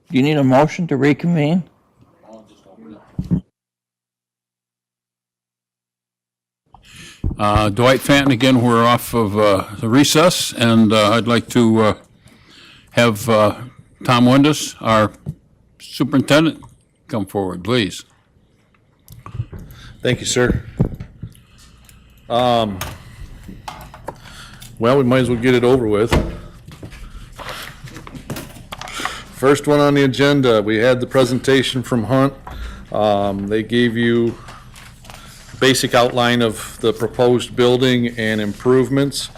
Do you need a motion to reconvene? Dwight Fenton, again, we're off of the recess, and I'd like to have Tom Windus, our superintendent, come forward, please. Thank you, sir. Well, we might as well get it over with. First one on the agenda, we had the presentation from Hunt. They gave you basic outline of the proposed building and improvements.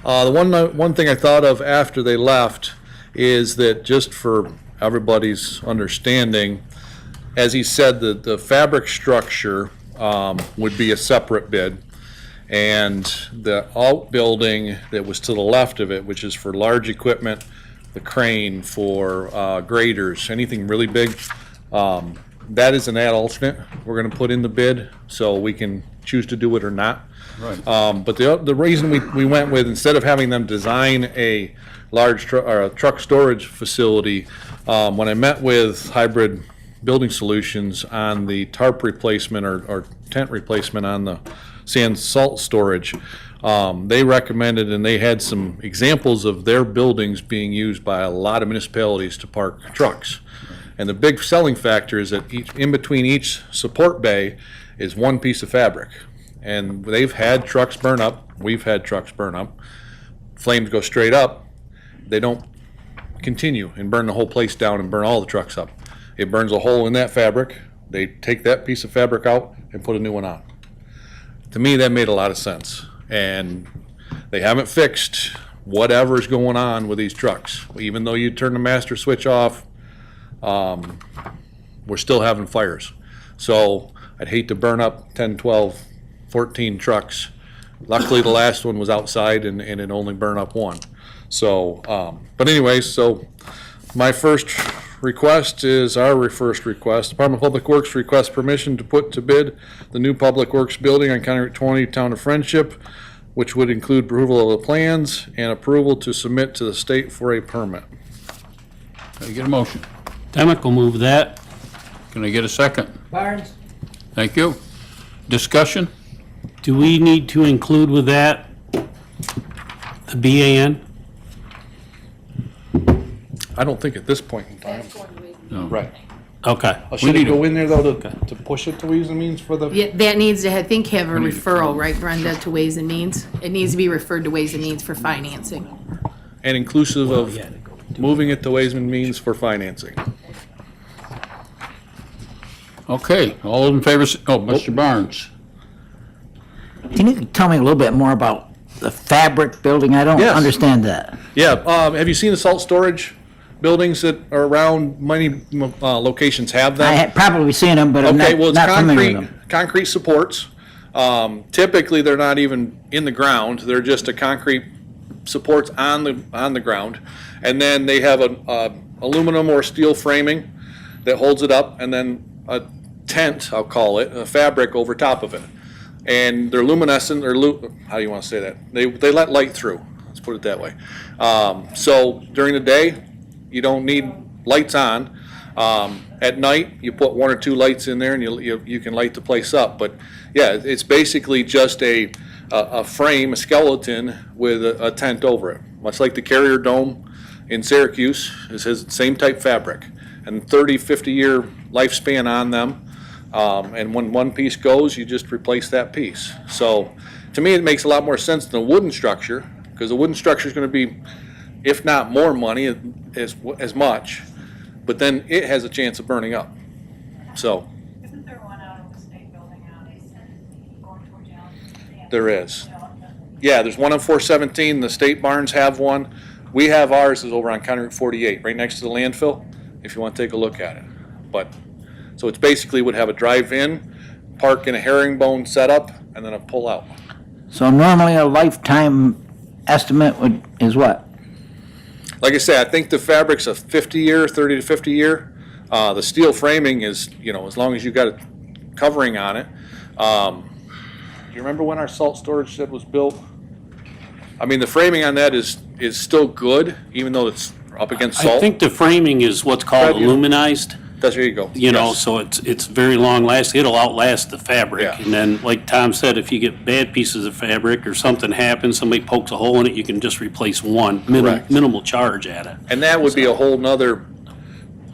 The one thing I thought of after they left is that, just for everybody's understanding, as he said, the fabric structure would be a separate bid, and the outbuilding that was to the left of it, which is for large equipment, the crane for graders, anything really big, that is an ad alternate we're going to put in the bid, so we can choose to do it or not. Right. But the reason we went with, instead of having them design a large truck storage facility, when I met with Hybrid Building Solutions on the tarp replacement or tent replacement on the sand salt storage, they recommended, and they had some examples of their buildings being used by a lot of municipalities to park trucks. And the big selling factor is that in between each support bay is one piece of fabric. And they've had trucks burn up, we've had trucks burn up, flames go straight up, they don't continue and burn the whole place down and burn all the trucks up. It burns a hole in that fabric, they take that piece of fabric out and put a new one on. To me, that made a lot of sense. And they haven't fixed whatever's going on with these trucks. Even though you turn the master switch off, we're still having fires. So I'd hate to burn up 10, 12, 14 trucks. Luckily, the last one was outside and it only burned up one. So, but anyways, so my first request is our first request. Department of Public Works requests permission to put to bid the new Public Works building on County Route 20, Town of Friendship, which would include approval of the plans and approval to submit to the state for a permit. Can I get a motion? Demick will move that. Can I get a second? Barnes. Thank you. Discussion? Do we need to include with that the BAN? I don't think at this point in time. No. Right. Okay. Should need it go a- in there though to push it to Ways and Means for the? Yeah, that needs to, I think, have a referral, right, Brenda, to Ways and Means? It needs to be referred to Ways and Means for financing. And inclusive of moving it to Ways and Means for financing. Okay, all in favor, Mr. Barnes. Can you tell me a little bit more about the fabric building? I don't Yes. understand that. Yeah, have you seen the salt storage buildings that are around? Many locations have them. I had probably seen them, but I'm Okay, not, well, it's not familiar with concrete, them. concrete supports. Typically, they're not even in the ground. They're just a concrete supports on the ground. And then they have a aluminum or steel framing that holds it up, and then a tent, I'll call it, a fabric over top of it. And they're luminescent, or how do you want to say that? They let light through, let's put it that way. So during the day, you don't need lights on. At night, you put one or two lights in there and you can light the place up. But yeah, it's basically just a frame, a skeleton with a tent over it. Much like the Carrier Dome in Syracuse, it has the same type fabric. And 30, 50-year lifespan on them. And when one piece goes, you just replace that piece. So to me, it makes a lot more sense than a wooden structure, because a wooden structure is going to be, if not more money, as much, but then it has a chance of burning up. So Isn't there one out of the state building out going towards Allen? there is. Yeah, there's one on 417. The state barns have one. We have ours is over on County Route 48, right next to the landfill, if you want to take a look at it. But so it's basically would have a drive-in, park in a herringbone setup, and then a pull-out. So normally a lifetime estimate is what? Like I say, I think the fabric's a 50-year, 30 to 50 year. The steel framing is, as long as you got a covering on it. Do you remember when our salt storage shed was built? I mean, the framing on that is still good, even though it's up against I salt. think the framing is what's called Fred, you- aluminized, That's, there you go. you know, Yes. so it's very long lasting. It'll outlast the fabric. Yeah. And then, like Tom said, if you get bad pieces of fabric or something happens, somebody pokes a hole in it, you can just replace one, Correct. minimal charge at it. And that would be a whole nother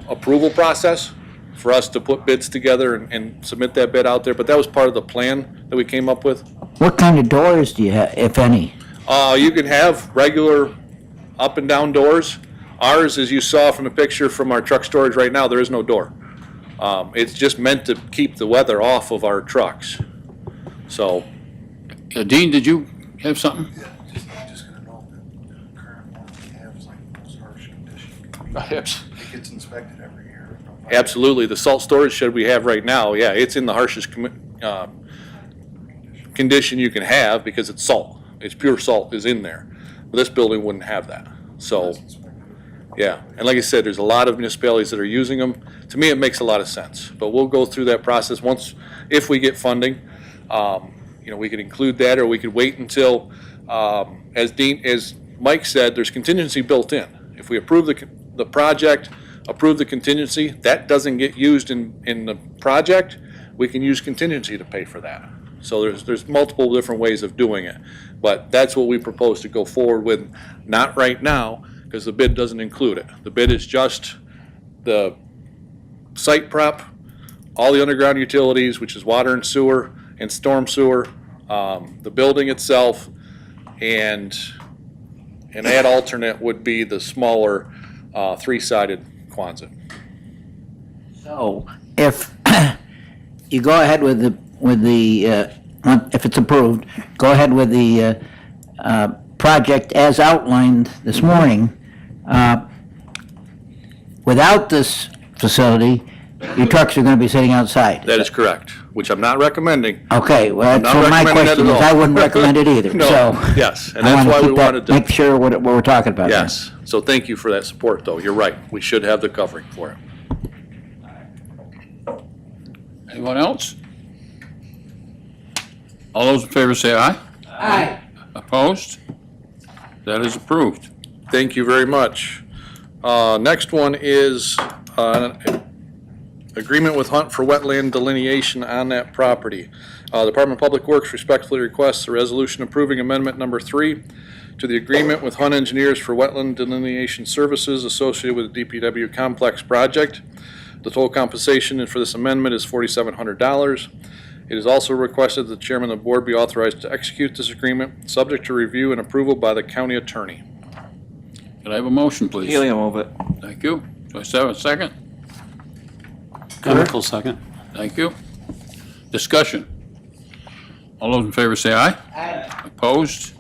approval process for us to put bids together and submit that bid out there, but that was part of the plan that we came up with. What kind of doors do you have, if any? You can have regular up and down doors. Ours, as you saw from the picture from our truck storage right now, there is no door. It's just meant to keep the weather off of our trucks. So, Dean, did you have something? Just gonna know that the current one we have is like most harsh condition. It gets inspected every year. absolutely, the salt storage shed we have right now, yeah, it's in the harshest condition you can have because it's salt. It's pure salt is in there. But this building wouldn't have that. So, yeah, and like I said, there's a lot of municipalities that are using them. To me, it makes a lot of sense, but we'll go through that process once, if we get funding. You know, we could include that, or we could wait until, as Mike said, there's contingency built in. If we approve the project, approve the contingency, that doesn't get used in the project, we can use contingency to pay for that. So there's multiple different ways of doing it, but that's what we propose to go forward with, not right now, because the bid doesn't include it. The bid is just the site prep, all the underground utilities, which is water and sewer and storm sewer, the building itself, and that alternate would be the smaller three-sided Quonset. So if you go ahead with if it's approved, go ahead with the project as outlined this morning. Without this facility, your trucks are going to be sitting outside. That is correct, which I'm not recommending. Okay, well, not so my recommending that question at is, all. I wouldn't recommend it either, No, so. yes, and I that's wanna why we keep that- wanted to. Make sure what we're talking about. then. Yes, so thank you for that support, though. You're right, we should have the covering for it. Anyone else? All those in favor say aye. Aye. Opposed? That is approved. Thank you very much. Next one is agreement with Hunt for wetland delineation on that property. Department of Public Works respectfully requests a resolution approving amendment number 3 to the agreement with Hunt Engineers for wetland delineation services associated with the DPW complex project. The total compensation for this amendment is $4,700. It is also requested that the chairman of the board be authorized to execute this agreement, subject to review and approval by the county attorney. Can I have a motion, please? Healy will move it. Thank you. Do I have a second? Chemical second. Thank you. Discussion. All those in favor say aye. Aye. Opposed?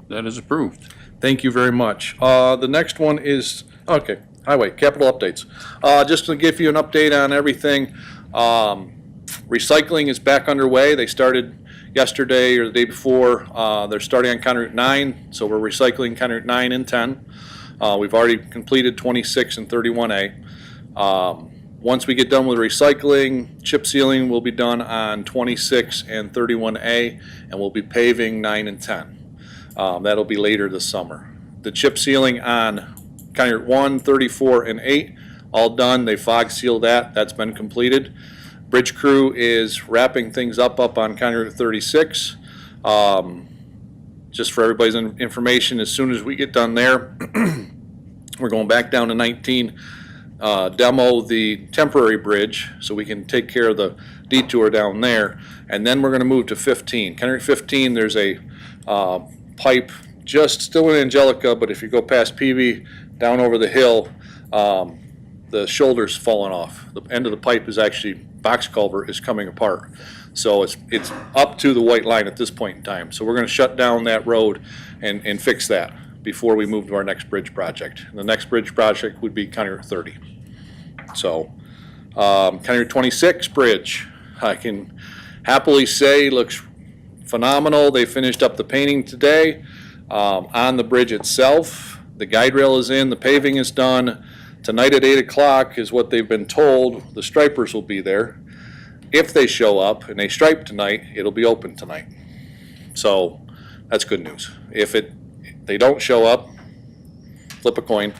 That is approved. Thank you very much. The next one is, okay, highway, capital updates. Just to give you an update on everything, recycling is back underway. They started yesterday or the day before. They're starting on County Route 9, so we're recycling County Route 9 and 10. We've already completed 26 and 31A. Once we get done with recycling, chip sealing will be done on 26 and 31A, and we'll be paving 9 and 10. That'll be later this summer. The chip sealing on County Route 1, 34, and 8, all done. They fog sealed that. That's been completed. Bridge crew is wrapping things up on County Route 36. Just for everybody's information, as soon as we get done there, we're going back down to 19, demo the temporary bridge so we can take care of the detour down there. And then we're going to move to 15. County Route 15, there's a pipe just still in Angelica, but if you go past Peavy, down over the hill, the shoulder's fallen off. The end of the pipe is actually, box culvert is coming apart. So it's up to the white line at this point in time. So we're gonna shut down that road and fix that before we move to our next bridge project. And the next bridge project would be County Route 30. So, County Route 26 bridge, I can happily say looks phenomenal. They finished up the painting today on the bridge itself. The guide rail is in, the paving is done. Tonight at 8 o'clock is what they've been told. The stripers will be there. If they show up and they stripe tonight, it'll be open tonight. So that's good news. If they don't show up, flip a coin.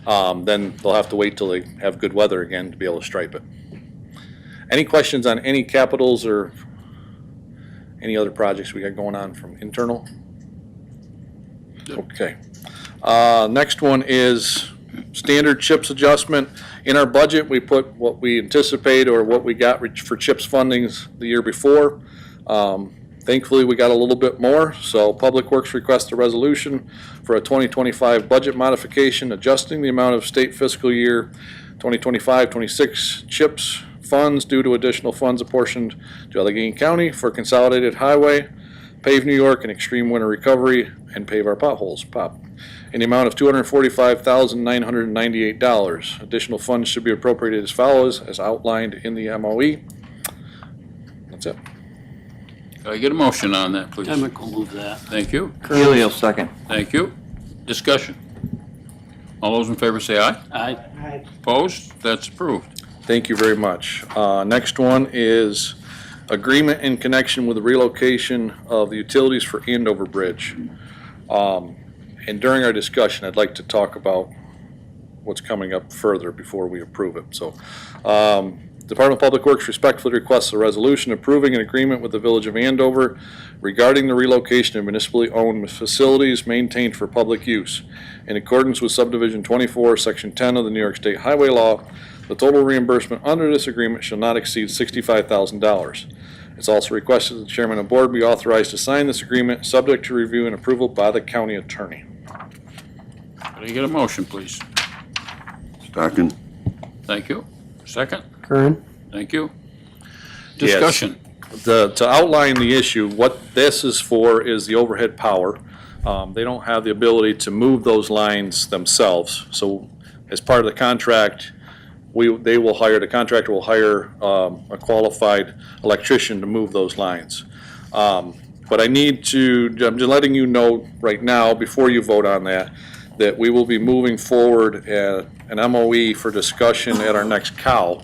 then they'll have to wait till they have good weather again to be able to stripe it. Any questions on any capitals or any other projects we got going on from internal? Okay. Next one is standard CHIPS adjustment. In our budget, we put what we anticipate or what we got for CHIPS fundings the year before. Thankfully, we got a little bit more, so Public Works requests a resolution for a 2025 budget modification, adjusting the amount of state fiscal year 2025-26 CHIPS funds due to additional funds apportioned to Allegheny County for Consolidated Highway, Pave New York, and Extreme Winter Recovery, and Pave Our Potholes, POP, in the amount of $245,998. Additional funds should be appropriated as follows, as outlined in the MOE. That's it. Can I get a motion on that, please? Demick will move that. Thank you. Healy will second. Thank you. Discussion. All those in favor say aye. Aye. Opposed? That's approved. Thank you very much. Next one is agreement in connection with the relocation of the utilities for Andover Bridge. And during our discussion, I'd like to talk about what's coming up further before we approve it. So, Department of Public Works respectfully requests a resolution approving an agreement with the Village of Andover regarding the relocation of municipally owned facilities maintained for public use. In accordance with Subdivision 24, Section 10 of the New York State Highway Law, the total reimbursement under this agreement shall not exceed $65,000. It's also requested that the Chairman of the Board be authorized to sign this agreement, subject to review and approval by the County Attorney. Can I get a motion, please? Second. Thank you. Second? Curran? Thank you. Yes. Discussion. To outline the issue, what this is for is the overhead power. They don't have the ability to move those lines themselves. So as part of the contract, the contractor will hire a qualified electrician to move those lines. But I'm just letting you know right now, before you vote on that we will be moving forward an MOE for discussion at our next COW,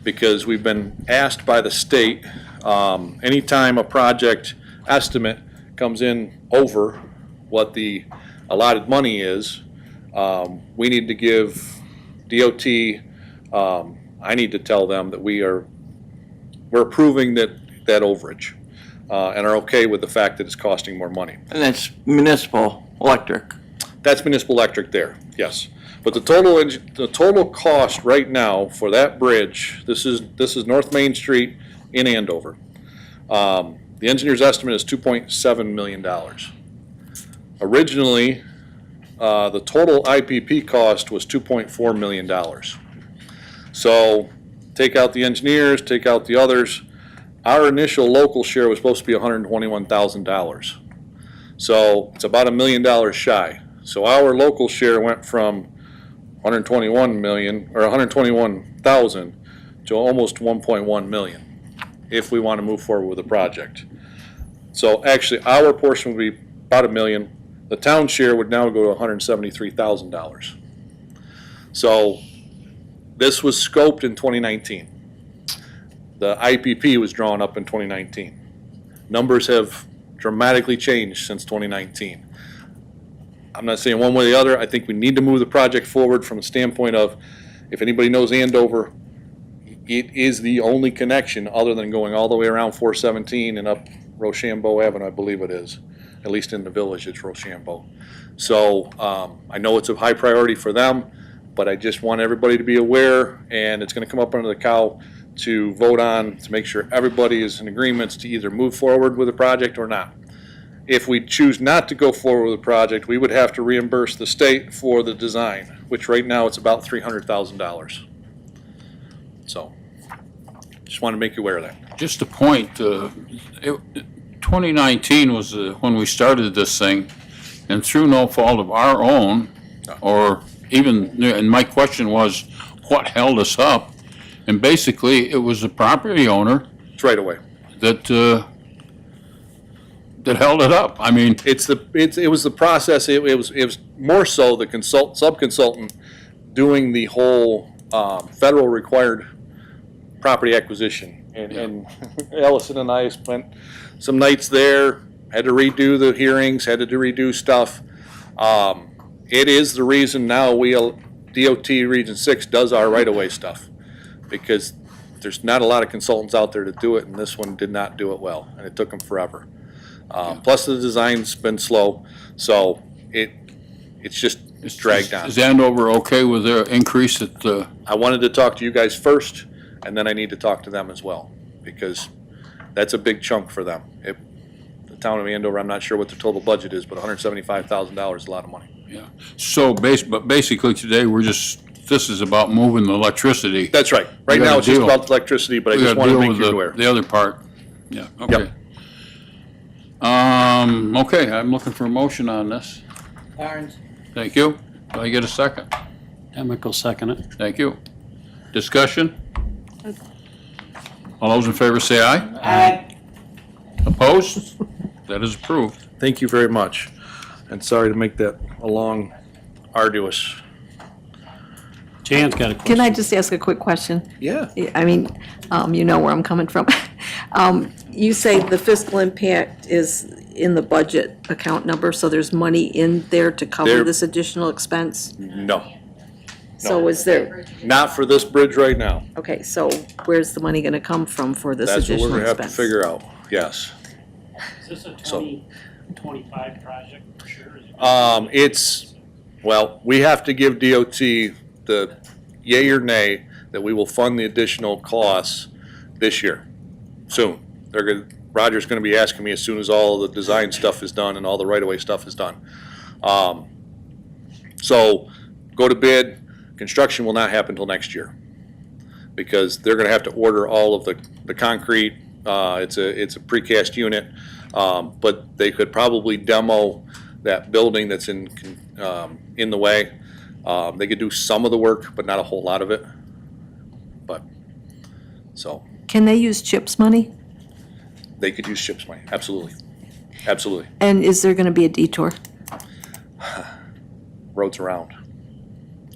because we've been asked by the state, anytime a project estimate comes in over what the allotted money is, we need to give DOT, I need to tell them that we're approving that overage, and are okay with the fact that it's costing more money. And that's municipal electric. That's municipal electric there, yes. But the total cost right now for that bridge, this is North Main Street in Andover. The engineer's estimate is $2.7 million. Originally, the total IPP cost was $2.4 million. So take out the engineers, take out the others. Our initial local share was supposed to be $121,000. So it's about $1 million shy. So our local share went from 121,000 to almost 1.1 million if we want to move forward with the project. So actually our portion would be about $1 million. The town share would now go to $173,000. So this was scoped in 2019. The IPP was drawn up in 2019. Numbers have dramatically changed since 2019. I'm not saying one way or the other. I think we need to move the project forward from the standpoint of, if anybody knows Andover, it is the only connection other than going all the way around 417 and up Rochambeau Avenue, I believe it is. At least in the village, it's Rochambeau. So I know it's a high priority for them, but I just want everybody to be aware, and it's going to come up under the COW to vote on to make sure everybody is in agreement to either move forward with the project or not. If we choose not to go forward with the project, we would have to reimburse the state for the design, which right now it's about $300,000. So, just want to make you aware of that. Just a point, 2019 was when we started this thing, and through no fault of our own, or even, and my question was, what held us up? And basically, it was the property owner It's right away. that held it up. I mean, It was the process. It was more so the sub-consultant doing the whole federal required property acquisition. And Ellison and I spent some nights there, had to redo the hearings, had to redo stuff. It is the reason now DOT Region 6 does our right-of-way stuff, because there's not a lot of consultants out there to do it, and this one did not do it well, and it took them forever. Plus, the design's been slow, so it's dragged on. Is Andover okay with their increase at the, I wanted to talk to you guys first, and then I need to talk to them as well, because that's a big chunk for them. The town of Andover, I'm not sure what the total budget is, but $175,000 is a lot of money. yeah. So but basically today, this is about moving the electricity. That's right. Right We now, gotta it's just deal- about electricity, but I We just gotta wanted to deal make with you aware. the other part. Yeah, okay. Okay, I'm looking for a motion on this. Barnes? Thank you. Do I get a second? Demick will second it. Thank you. Discussion? All those in favor say aye. Aye. Opposed? That is approved. Thank you very much, and sorry to make that a long, arduous. Jan's got a question. Can I just ask a quick question? Yeah. I mean, you know where I'm coming from. You say the fiscal impact is in the budget account number, so there's money in there to cover There- this additional expense? No, So is there, not for this bridge right now. okay, so where's the money gonna come from for this That's what we're additional gonna have to expense? figure out, yes. Is this a So- 2025 project for sure? Well, we have to give DOT the yay or nay that we will fund the additional costs this year, soon. Roger's gonna be asking me as soon as all the design stuff is done and all the right-of-way stuff is done. So, go to bid, construction will not happen till next year, because they're gonna have to order all of the concrete, it's a precast unit, but they could probably demo that building that's in the way. They could do some of the work, but not a whole lot of it. But, so, Can they use CHIPS money? they could use CHIPS money, absolutely, absolutely. And is there gonna be a detour? Roads around.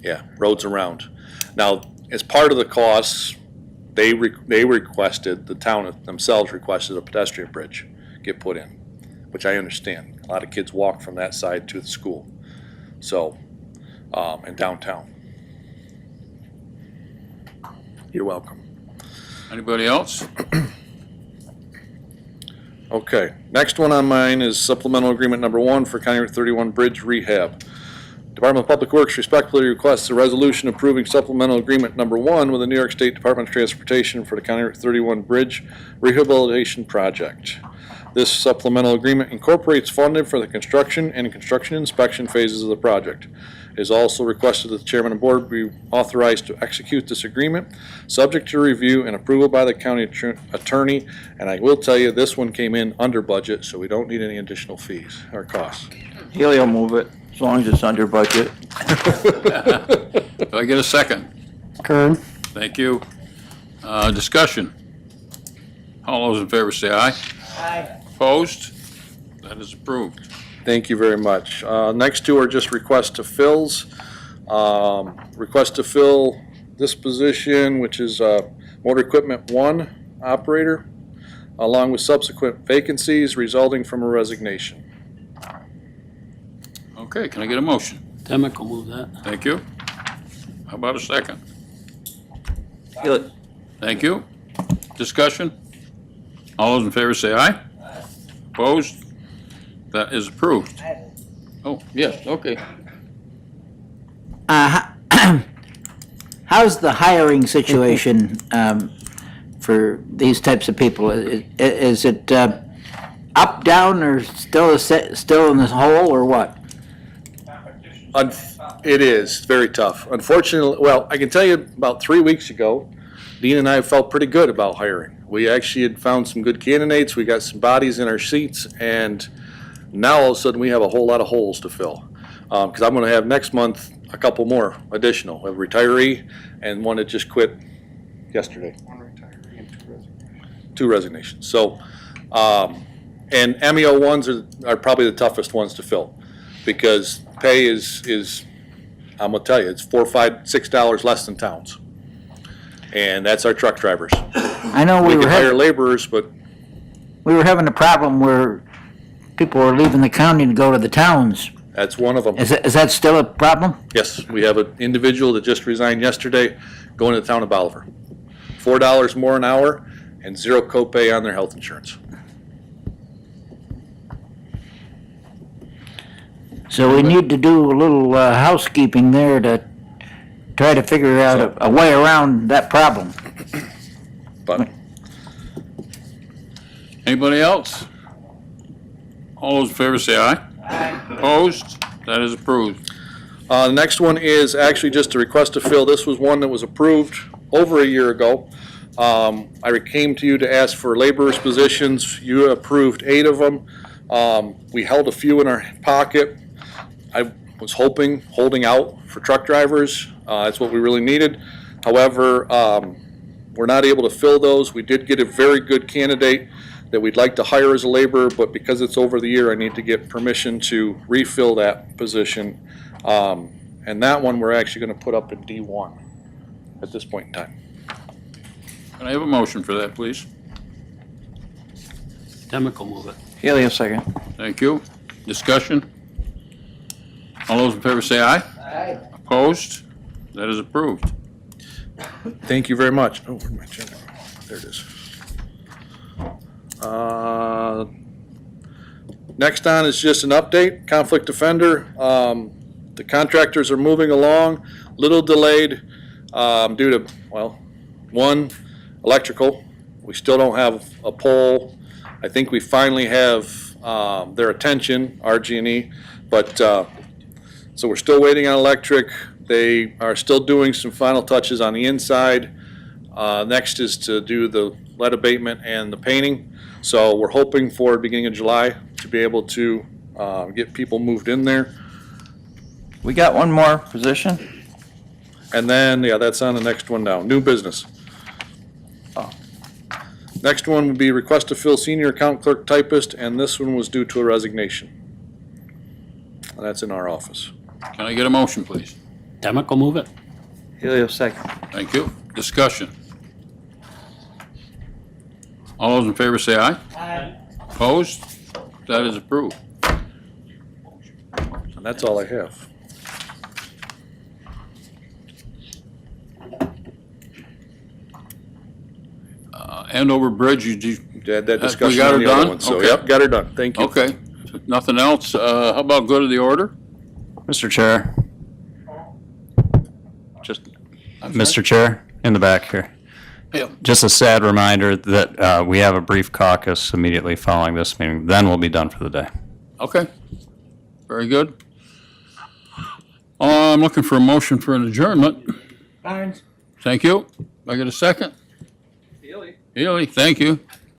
Yeah, roads around. Now, as part of the costs, they requested, the town themselves requested a pedestrian bridge get put in, which I understand. A lot of kids walk from that side to the school, so, and downtown. You're welcome. Anybody else? Okay, next one on mine is supplemental agreement number 1 for County Route 31 Bridge Rehab. Department of Public Works respectfully requests a resolution approving supplemental agreement number 1 with the New York State Department of Transportation for the County Route 31 Bridge Rehabilitation Project. This supplemental agreement incorporates funding for the construction and construction inspection phases of the project. It is also requested that the chairman and board be authorized to execute this agreement, subject to review and approval by the county attorney. And I will tell you, this one came in under budget, so we don't need any additional fees or costs. He'll move it, as long as it's under budget. Do I get a second? Kern? Thank you. Discussion? All those in favor say aye. Aye. Opposed? That is approved. Thank you very much. Next two are just requests to fills. Request to fill this position, which is Motor Equipment 1 operator, along with subsequent vacancies resulting from a resignation. Okay, can I get a motion? Demick will move that. Thank you. How about a second? He'll- Thank you. Discussion? All those in favor say aye. Opposed? That is approved. Oh, yes, okay. How's the hiring situation for these types of people? Is it up, down, or still in this hole, or what? It is very tough. Unfortunately, well, I can tell you about 3 weeks ago, Dean and I felt pretty good about hiring. We actually had found some good candidates, we got some bodies in our seats, and now all of a sudden we have a whole lot of holes to fill. Because I'm gonna have next month a couple more additional, a retiree and one that just quit yesterday. One retiree and 2 resignations. 2 resignations. So, and MEO ones are probably the toughest ones to fill, because pay is I'm gonna tell you, it's $4, $5, $6 less than towns. And that's our truck drivers. I know We can hire laborers, but we were having a problem where people were leaving the county to go to the towns. That's one of them. Is that still a problem? Yes, we have an individual that just resigned yesterday going to the town of Bolivar. $4 more an hour and zero copay on their health insurance. So we need to do a little housekeeping there to try to figure out a way around that problem. But Anybody else? All those in favor say aye. Aye. Opposed? That is approved. the next one is actually just a request to fill. This was one that was approved over a year ago. I came to you to ask for laborers' positions. You approved 8 of them. We held a few in our pocket. I was holding out for truck drivers. That's what we really needed. However, we're not able to fill those. We did get a very good candidate that we'd like to hire as a laborer, but because it's over the year, I need to get permission to refill that position. And that one we're actually going to put up in D1 at this point in time. Can I have a motion for that, please? Demick will move it. Haley, second. Thank you. Discussion? All those in favor say aye. Aye. Opposed? That is approved. Thank you very much. Oh, where'd my agenda? There it is. Next on is just an update, conflict defender. The contractors are moving along, little delayed due to, well, one, electrical. We still don't have a pole. I think we finally have their attention, RG&E, but so we're still waiting on electric. They are still doing some final touches on the inside. Next is to do the lead abatement and the painting. So we're hoping for beginning of July to be able to get people moved in there. We got one more position. And then, yeah, that's on the next one down, new business. Next one would be request to fill senior account clerk typist, and this one was due to a resignation. And that's in our office. Can I get a motion, please? Demick will move it. Haley, second. Thank you. Discussion? All those in favor say aye. Aye. Opposed? That is approved. And that's all I have. Andover Bridge, you, Had that we discussion got on her the other done? one. So, Okay. yep, got her done. Thank you. okay. Nothing else? How about go to the order? Mr. Chair. Mr. Chair, in the back here. Yeah. Just a sad reminder that we have a brief caucus immediately following this meeting. Then we'll be done for the day. Okay. Very good. I'm looking for a motion for an adjournment. Barnes? Thank you. I get a second? Healy, thank you.